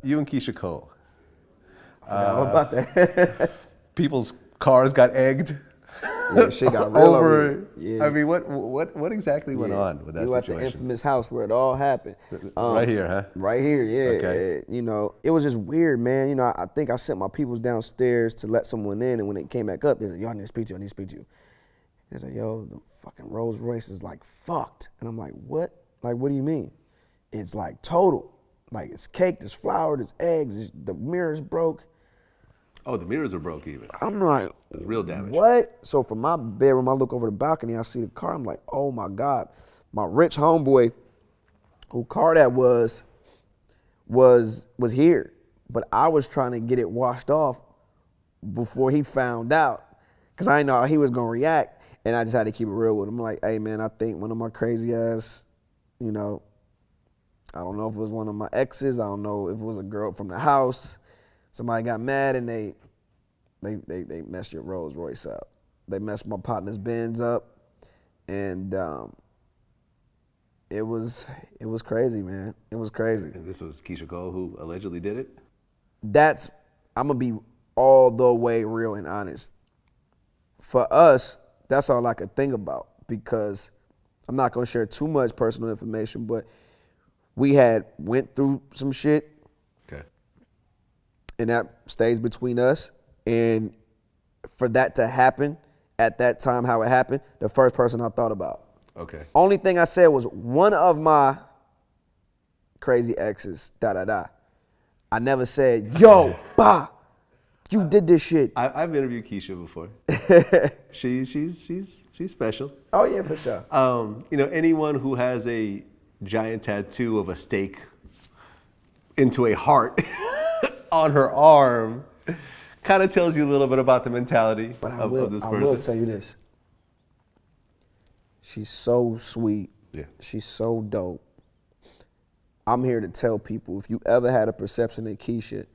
You and Keshia Cole. I forgot all about that. People's cars got egged. Yeah, shit got real over. Yeah. I mean, what exactly went on with that you situation? at the infamous house where it all happened. Right here, huh? Right here, yeah. Okay. You know, it was just weird, man. You know, I think I sent my peoples downstairs to let someone in, and when they came back up, they said, "Yo, I need to speak to you. I need to speak to you." They said, "Yo, the fucking Rolls Royce is like fucked," and I'm like, "What? Like, what do you mean?" It's like total. Like it's cake, there's flour, there's eggs, the mirrors broke. Oh, the mirrors were broke even. I'm like, real damage. What? So from my bedroom, I look over the balcony, I see the car. I'm like, oh my God. My rich homeboy, who car that was here. But I was trying to get it washed off before he found out. Cause I didn't know how he was gonna react. And I just had to keep it real with him. I'm like, hey man, I think one of my crazy ass, you know, I don't know if it was one of my exes. I don't know if it was a girl from the house. Somebody got mad and they messed your Rolls Royce up. They messed my partner's Benz up, and it was crazy, man. It was crazy. And this was Keshia Cole who allegedly did it? I'm gonna be all the way real and honest. For us, that's all I could think about, because I'm not gonna share too much personal information, but we had went through some shit. Okay. And that stays between us. And for that to happen at that time, how it happened, the first person I thought about. Okay. Only thing I said was one of my crazy exes, da-da-da. I never said, yo, bah, you did this shit. I've interviewed Keshia before. She's special. Oh yeah, for sure. You know, anyone who has a giant tattoo of a stake into a heart on her arm kind of tells you a little bit about the mentality of this person. I will tell you this. She's so sweet. Yeah. She's so dope. I'm here to tell people, if you ever had a perception of Keshia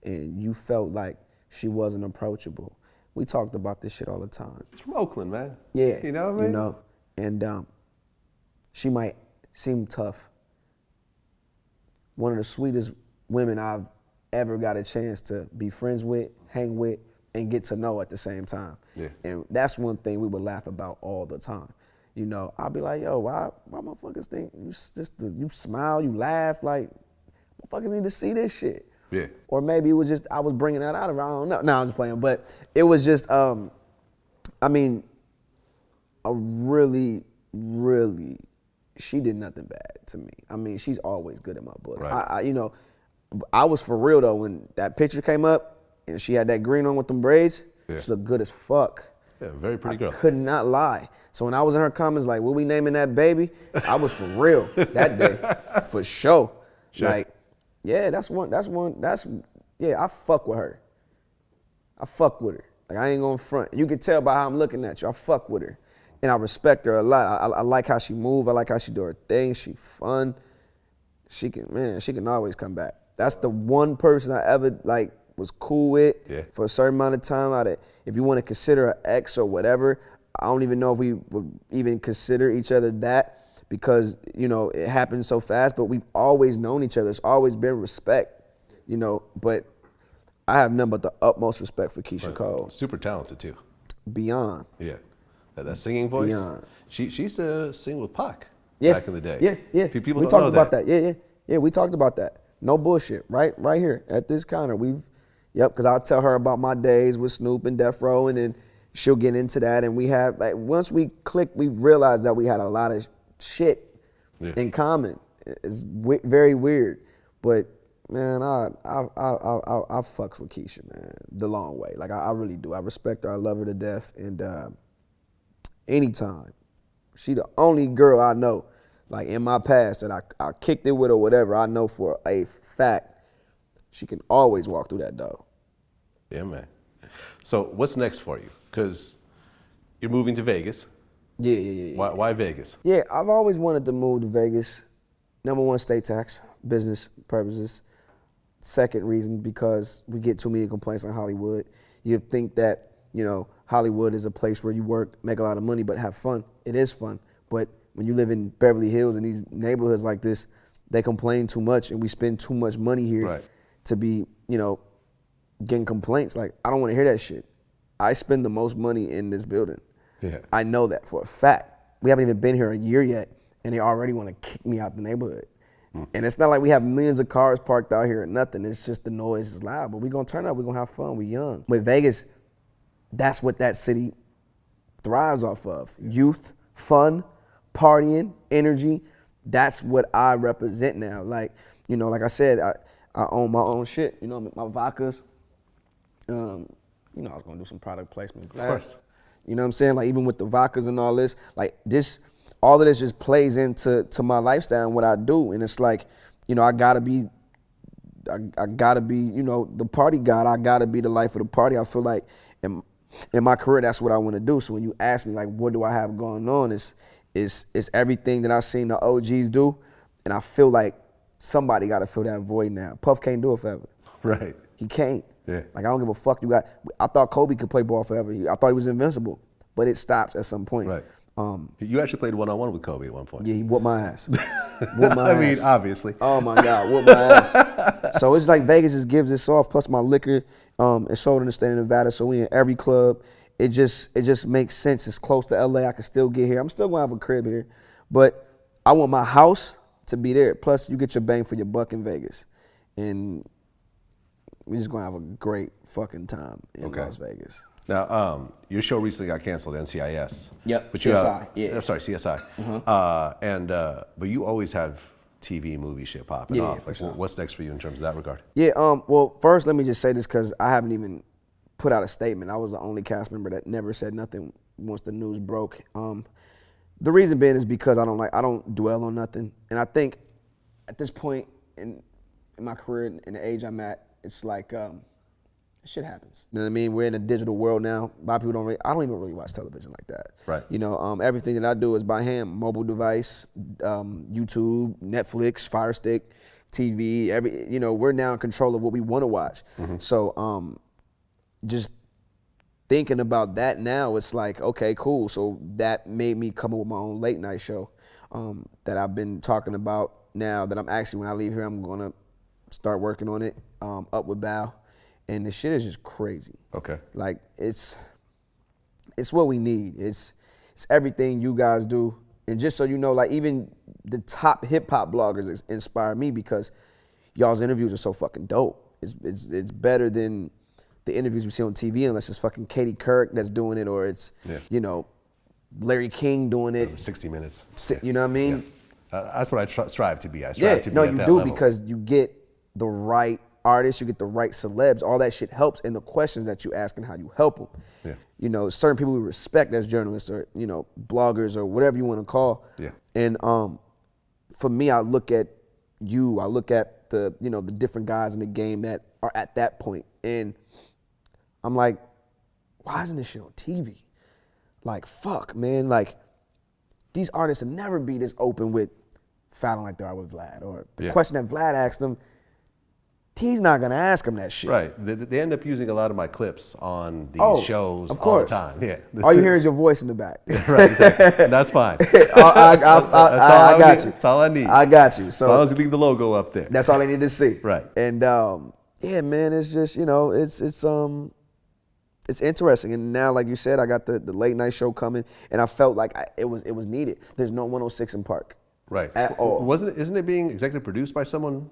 and you felt like she wasn't approachable, we talked about this shit all the time. It's from Oakland, man. Yeah. You know what I mean? You know, and she might seem tough. One of the sweetest women I've ever got a chance to be friends with, hang with, and get to know at the same time. Yeah. And that's one thing we would laugh about all the time. You know, I'll be like, yo, why motherfuckers think you smile, you laugh, like, motherfuckers need to see this shit. Yeah. Or maybe it was just, I was bringing that out of her, I don't know. No, I'm just playing. But it was just, I mean, a really, really, she did nothing bad to me. I mean, she's always good in my book. Right. You know, I was for real though, when that picture came up and she had that green on with them braids, yeah. She looked good as fuck. Yeah, very pretty girl. I could not lie. So when I was in her comments like, what we naming that baby? I was for real that day, for sure. Like, yeah, yeah, I fuck with her. I fuck with her. Like, I ain't gonna front. You can tell by how I'm looking at you, I fuck with her. And I respect her a lot. I like how she move. I like how she do her thing. She fun. She can always come back. That's the one person I ever like was cool with for a certain amount of time. If you want to consider an ex or whatever, I don't even know if we would even consider each other that, because, you know, it happened so fast, but we've always known each other. It's always been respect, you know, but I have nothing but the utmost respect for Keshia Cole. Super talented too. Beyond. Yeah. That singing voice. Beyond. She used to sing with Pac back in the day. Yeah. People we don't talked know about that. Yeah, we talked about that. No bullshit, right here at this counter. Because I'll tell her about my days with Snoop and Death Row, and then she'll get into that. And we have, like, once we clicked, we realized that we had a lot of shit in common. It's very weird. But, man, I fucks with Keshia, man, the long way. Like, I really do. I respect her. I love her to death. And anytime, she the only girl I know, like, in my past that I kicked it with or whatever, I know for a fact she can always walk through that door. Yeah, man. So what's next for you? Because you're moving to Vegas. Yeah. Why Vegas? Yeah, I've always wanted to move to Vegas. Number one, state tax, business purposes. Second reason, because we get too many complaints on Hollywood. You think that, you know, Hollywood is a place where you work, make a lot of money, but have fun. It is fun. But when you live in Beverly Hills and these neighborhoods like this, they complain too much and we spend too much money here to be, you know, getting complaints. Like, I don't want to hear that shit. I spend the most money in this building. Yeah. I know that for a fact. We haven't even been here a year yet, and they already want to kick me out the neighborhood. And it's not like we have millions of cars parked out here or nothing. It's just the noise is loud, but we're going to turn up. We're going to have fun. We young. With Vegas, that's what that city thrives off of. Youth, fun, partying, energy. That's what I represent now. Like, you know, like I said, I own my own shit. You know, my vodkas. You know, I was going to do some product placement. Of course. You know what I'm saying? Like, even with the vodkas and all this, like, this, all of this just plays into my lifestyle and what I do. And it's like, you know, I gotta be, you know, the party god. I gotta be the life of the party. I feel like in my career, that's what I want to do. So when you ask me, like, what do I have going on, it's everything that I've seen the OGs do. And I feel like somebody got to fill that void now. Puff can't do it forever. Right. He can't. Yeah. Like, I don't give a fuck. I thought Kobe could play ball forever. I thought he was invincible, but it stops at some point. Right. You actually played one-on-one with Kobe at one point. Yeah, he whooped my ass. Whooped my ass. I mean, obviously. Oh my God, whooped my ass. So it's like Vegas just gives this off. Plus my liquor is sold in the state of Nevada, so we in every club. It just makes sense. It's close to LA. I can still get here. I'm still gonna have a crib here, but I want my house to be there. Plus, you get your bang for your buck in Vegas, and we just gonna have a great fucking time in Las Vegas. Now, your show recently got canceled, NCIS. Yep, but CSI, yeah. I'm sorry, CSI. But you always have TV, movie shit popping off. For Like, sure. what's next for you in terms of that regard? Yeah, well, first let me just say this because I haven't even put out a statement. I was the only cast member that never said nothing once the news broke. The reason being is because I don't dwell on nothing. And I think at this point in my career, in the age I'm at, it's like, shit happens. You know what I mean? We're in a digital world now. A lot of people I don't even really watch television like that. Right. You know, everything that I do is by hand, mobile device, YouTube, Netflix, Fire Stick, TV, we're now in control of what we want to watch. So just thinking about that now, it's like, okay, cool. So that made me come up with my own late night show that I've been talking about now that I'm actually, when I leave here, I'm gonna start working on it, Up with Bow. And the shit is just crazy. Okay. Like, it's what we need. It's everything you guys do. And just so you know, like, even the top hip hop bloggers inspire me because y'all's interviews are so fucking dope. It's better than the interviews we see on TV, unless it's fucking Katie Couric that's doing it, or it's Larry King doing it. 60 Minutes. You know what I mean? Yeah. That's what I strive to be. I strive to be no, at you that do level. because you get the right artists, you get the right celebs, all that shit helps in the questions that you ask and how you help them. Yeah. You know, certain people we respect as journalists or, bloggers or whatever you want to call. Yeah. And for me, I look at the, the different guys in the game that are at that point. And I'm like, why isn't this shit on TV? Like, fuck, man. Like, these artists will never be this open with fouling like they are with Vlad. Or the question that Vlad asked them, he's not gonna ask him that shit. Right. They end up using a lot of my clips on these shows all the time. Yeah. All you hear is your voice in the back. Right. Exactly. That's fine. I got you. That's all I need. I got you. So as long as you leave the logo up there. That's all they need to see. Right. And yeah, man, it's just it's interesting. And now, like you said, I got the late night show coming, and I felt like it was needed. There's no 106 in Park. Right. At all. Isn't it being executive produced by someone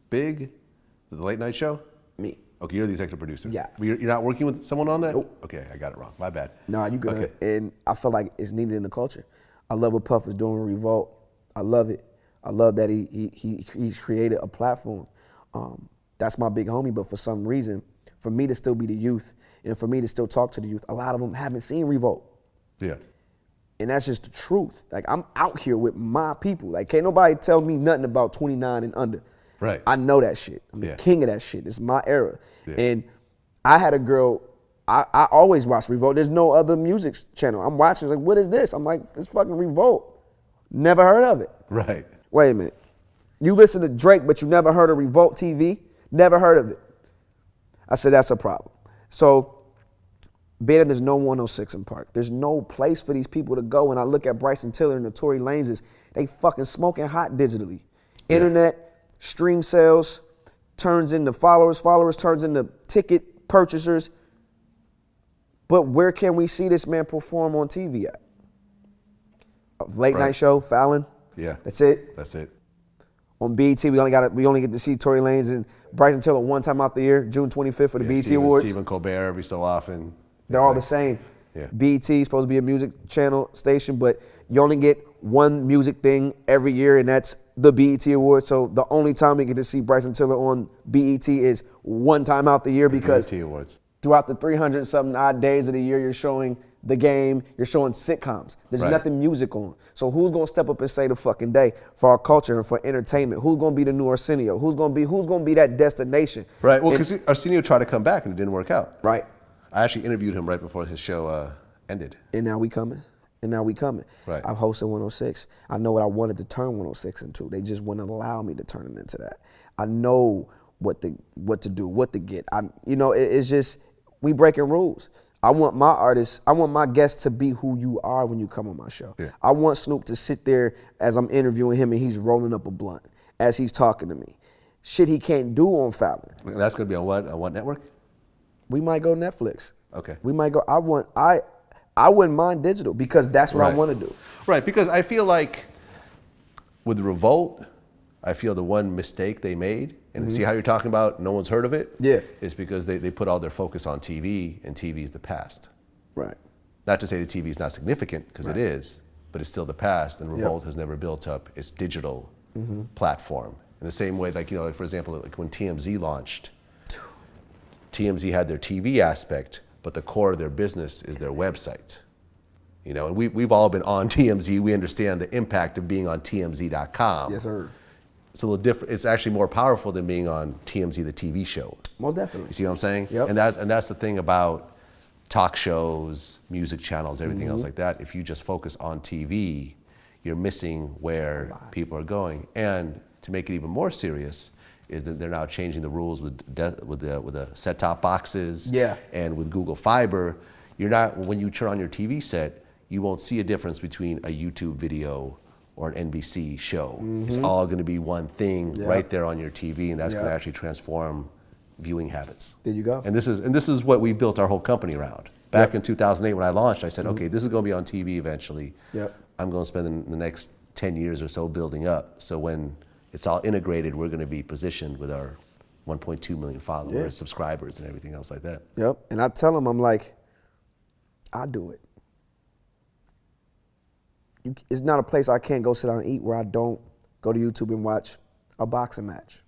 big? The late night show? Me. Okay, you're the executive producer. Yeah. You're not working with someone on that? Nope. Okay, I got it wrong. My bad. Nah, you good. Okay. And I feel like it's needed in the culture. I love what Puff is doing with Revolt. I love it. I love that he's created a platform. That's my big homie, but for some reason, for me to still be the youth and for me to still talk to the youth, a lot of them haven't seen Revolt. Yeah. And that's just the truth. Like, I'm out here with my people. Like, can't nobody tell me nothing about 29 and under. Right. I know that shit. I'm the king of that shit. It's my era. Yeah. And I had a girl, I always watch Revolt. There's no other music channel. I'm watching, like, what is this? I'm like, it's fucking Revolt. Never heard of it. Right. Wait a minute. You listen to Drake, but you never heard of Revolt TV? Never heard of it. I said, that's a problem. So, being there's no 106 in Park. There's no place for these people to go. And I look at Bryson Tiller and the Tory Lanez's, they fucking smoking hot digitally. Internet, stream sales, turns into followers, followers turns into ticket purchasers. But where can we see this man perform on TV at? A late night show, Fallon. Yeah. That's it. That's it. On BET, we only get to see Tory Lanez and Bryson Tiller one time out the year, June 25th for the BET Awards. Stephen Colbert every so often. They're all the same. Yeah. BET is supposed to be a music channel station, but you only get one music thing every year, and that's the BET Awards. So the only time we get to see Bryson Tiller on BET is one time out the year, because BET Awards. Throughout the 300 something odd days of the year, you're showing the game, you're showing sitcoms. There's nothing music on. So who's gonna step up and say the fucking day for our culture and for entertainment? Who's gonna be the new Arsenio? Who's gonna be that destination? Right. Well, because Arsenio tried to come back and it didn't work out. Right. I actually interviewed him right before his show ended. And now we coming. Right. I've hosted 106. I know what I wanted to turn 106 into. They just wouldn't allow me to turn it into that. I know what to do, what to get. It's just, we breaking rules. I want my artists, I want my guests to be who you are when you come on my show. Yeah. I want Snoop to sit there as I'm interviewing him and he's rolling up a blunt as he's talking to me. Shit he can't do on Fallon. That's going to be on what network? We might go Netflix. Okay. We might go, I wouldn't mind digital, because that's what I want to do. Right, because I feel like with Revolt, I feel the one mistake they made, and see how you're talking about no one's heard of it? Yeah. Is because they put all their focus on TV, and TV is the past. Right. Not to say the TV is not significant, because it is, but it's still the past, and Revolt has never built up its digital platform. In the same way, like, for example, like when TMZ launched, TMZ had their TV aspect, but the core of their business is their website. And we've all been on TMZ. We understand the impact of being on TMZ.com. Yes, sir. It's a little different. It's actually more powerful than being on TMZ, the TV show. Most definitely. You see what I'm saying? Yep. And that's the thing about talk shows, music channels, everything else like that. If you just focus on TV, you're missing where people are going. And to make it even more serious, is that they're now changing the rules with the set-top boxes and with Google Fiber. You're not, when you turn on your TV set, you won't see a difference between a YouTube video or an NBC show. It's all gonna be one thing right there on your TV, and that's gonna actually transform viewing habits. There you go. And this is what we built our whole company around. Back in 2008 when I launched, I said, okay, this is gonna be on TV eventually. I'm gonna spend the next 10 years or so building up. So when it's all integrated, we're gonna be positioned with our 1.2 million followers, subscribers, and everything else like that. Yep, and I tell them, I'm like, I do it. It's not a place I can't go sit down and eat where I don't go to YouTube and watch a boxing match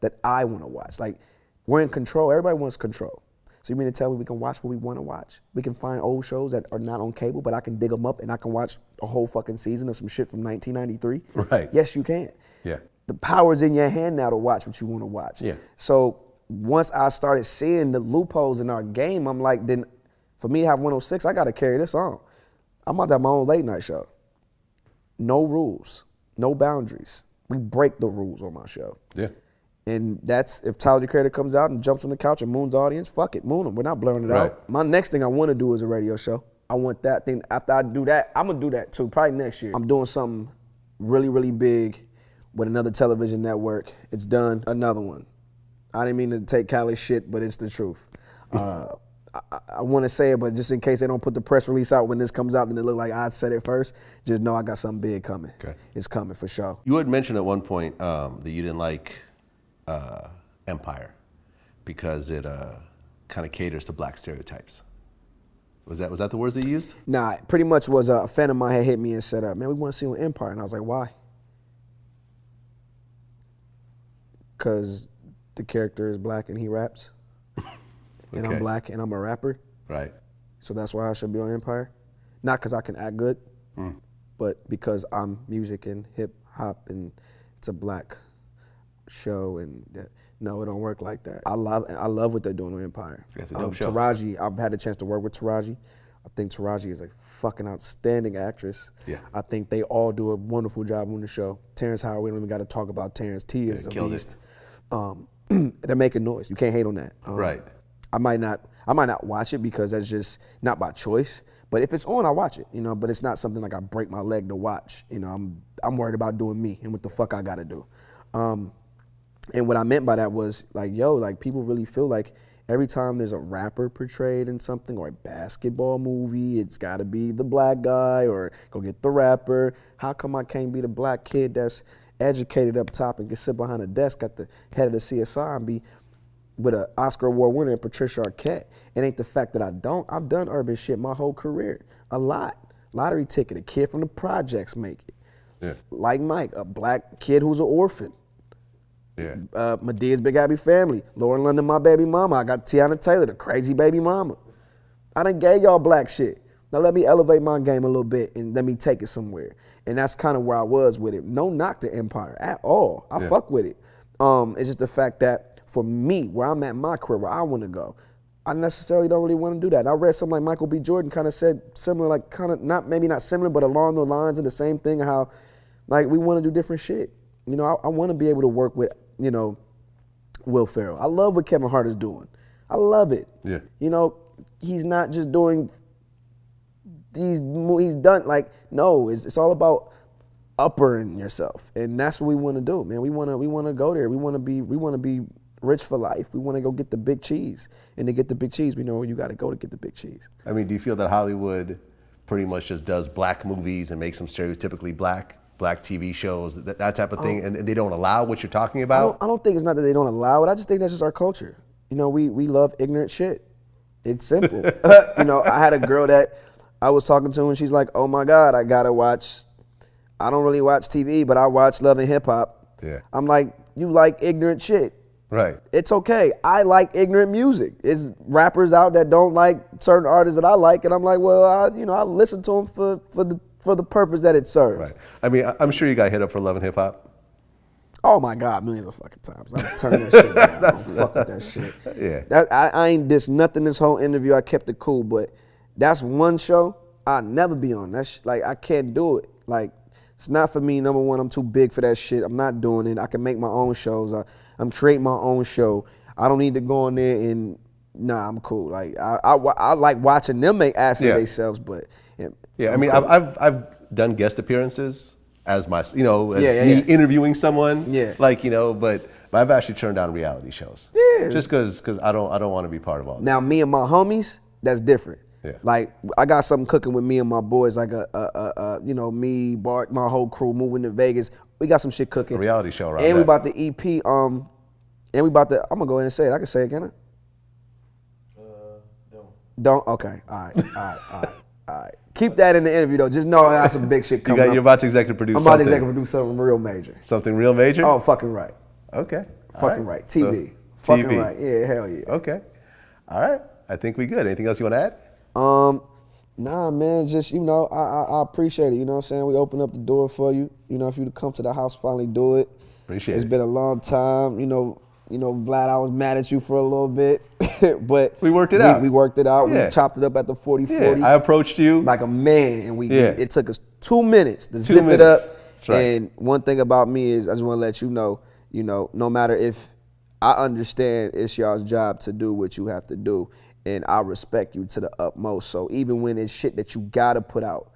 that I want to watch. Like, we're in control. Everybody wants control. So you mean to tell me we can watch what we want to watch? We can find old shows that are not on cable, but I can dig them up and I can watch a whole fucking season of some shit from 1993? Right. Yes, you can. Yeah. The power's in your hand now to watch what you want to watch. Yeah. So once I started seeing the loopholes in our game, I'm like, then for me to have 106, I got to carry this on. I'm about to have my own late night show. No rules, no boundaries. We break the rules on my show. Yeah. And that's, if Tyler, the Creator, comes out and jumps on the couch and moons the audience, fuck it, moon them. We're not blurring it out. My next thing I want to do is a radio show. I want that thing. After I do that, I'm going to do that too, probably next year. I'm doing something really, really big with another television network. It's done. Another one. I didn't mean to take Callie's shit, but it's the truth. I want to say it, but just in case they don't put the press release out when this comes out, then it look like I said it first. Just know I got something big coming. Okay. It's coming for sure. You had mentioned at one point that you didn't like Empire because it kind of caters to black stereotypes. Was that the words that you used? Nah, pretty much was a fan of mine had hit me and said, man, we want to see you on Empire. And I was like, why? Because the character is black and he raps. And I'm black and I'm a rapper. Right. So that's why I should be on Empire. Not because I can act good, but because I'm music and hip hop and it's a black show, and no, it don't work like that. I love what they're doing on Empire. It's a dope show. Taraji, I've had a chance to work with Taraji. I think Taraji is a fucking outstanding actress. Yeah. I think they all do a wonderful job on the show. Terrence Howard, we don't even got to talk about Terrence. T is a beast. They're making noise. You can't hate on that. Right. I might not watch it because that's just not by choice. But if it's on, I watch it, but it's not something like I break my leg to watch. I'm worried about doing me and what the fuck I gotta do. And what I meant by that was like, yo, like people really feel like every time there's a rapper portrayed in something or a basketball movie, it's gotta be the black guy or go get the rapper. How come I can't be the black kid that's educated up top and can sit behind a desk at the head of the CSI and be with an Oscar Award winner and Patricia Arquette? It ain't the fact that I don't. I've done urban shit my whole career, a lot. Lottery ticket, a kid from the projects make it. Yeah. Like Mike, a black kid who's an orphan. Yeah. Medea's Big Happy Family. Lauren London, my baby mama. I got Tiana Taylor, the crazy baby mama. I done gave y'all black shit. Now let me elevate my game a little bit and let me take it somewhere. And that's kind of where I was with it. No knock to Empire at all. I fuck with it. It's just the fact that for me, where I'm at in my career, where I want to go, I necessarily don't really want to do that. And I read something like Michael B. Jordan kind of said similar, like kind of maybe not similar, but along the lines of the same thing, how like we want to do different shit. You know, I want to be able to work with, you know, Will Ferrell. I love what Kevin Hart is doing. I love it. Yeah. You know, he's not just doing he's done like, no, it's all about uppering yourself. And that's what we want to do, man. We want to go there. We want to be rich for life. We want to go get the big cheese. And to get the big cheese, we know where you got to go to get the big cheese. I mean, do you feel that Hollywood pretty much just does black movies and makes them stereotypically black TV shows, that type of thing, and they don't allow what you're talking about? I don't think it's not that they don't allow it. I just think that's just our culture. You know, we love ignorant shit. It's simple. You know, I had a girl that I was talking to and she's like, oh my God, I don't really watch TV, but I watch Love and Hip Hop. Yeah. I'm like, you like ignorant shit. Right. It's okay. I like ignorant music. There's rappers out that don't like certain artists that I like, and I'm like, well, I listen to them for the purpose that it serves. Right. I mean, I'm sure you got hit up for Love and Hip Hop. Oh my God, millions of fucking times. I turn that shit down. I don't fuck with that shit. Yeah. I ain't dissed nothing this whole interview. I kept it cool, but that's one show I'll never be on. That's like, I can't do it. Like, it's not for me. Number one, I'm too big for that shit. I'm not doing it. I can make my own shows. I'm creating my own show. I don't need to go on there and, nah, I'm cool. Like, I like watching them make asses of themselves, but. Yeah, I mean, cool. I've done guest appearances as my, you know, as me interviewing someone. Yeah. Like, you know, but I've actually turned down reality shows. Yeah. Just because I don't want to be part of all that. Now, me and my homies, that's different. Yeah. Like, I got something cooking with me and my boys, like you know, me, Bart, my whole crew moving to Vegas. We got some shit cooking. A reality show, right? And we about to EP, and we about to, I'm gonna go ahead and say it. I can say it, can I? Don't? Okay. All right. Keep that in the interview though. Just know I got some big shit coming up. You're about to executive produce something. I'm about to executive produce something real major. Something real major? Oh, fucking right. Okay. Fucking right. TV. So, fucking TV. right. Yeah, hell yeah. Okay. All right. I think we good. Anything else you want to add? Nah, man, just, you know, I appreciate it. You know what I'm saying? We open up the door for you. You know, if you to come to the house, finally do it. Appreciate it. It's been a long time. You know, Vlad, I was mad at you for a little bit, but we worked it out. We worked it out. Yeah. We chopped it up at the 40-40. Yeah, I approached you like a man, and it took us 2 minutes to zip it up. That's right. And one thing about me is I just want to let you know, no matter if I understand it's y'all's job to do what you have to do, and I respect you to the utmost. So even when it's shit that you gotta put out,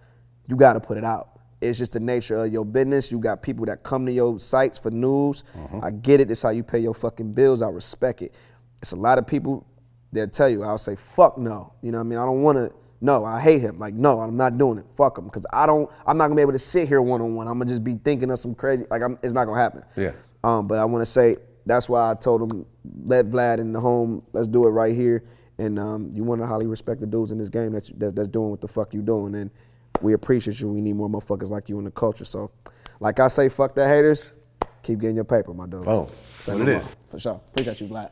you gotta put it out. It's just the nature of your business. You got people that come to your sites for news. I get it. It's how you pay your fucking bills. I respect it. It's a lot of people that tell you, I'll say, fuck no. You know what I mean? I don't want to, no, I hate him. Like, no, I'm not doing it. Fuck him. Because I'm not going to be able to sit here one-on-one. I'm going to just be thinking of some crazy, like, it's not going to happen. Yeah. But I want to say, that's why I told him, let Vlad in the home, let's do it right here. And you want to highly respect the dudes in this game that's doing what the fuck you doing. And we appreciate you. We need more motherfuckers like you in the culture. So, like I say, fuck the haters. Keep getting your paper, my dude. Oh, Say what it is. For sure. Appreciate you, Vlad.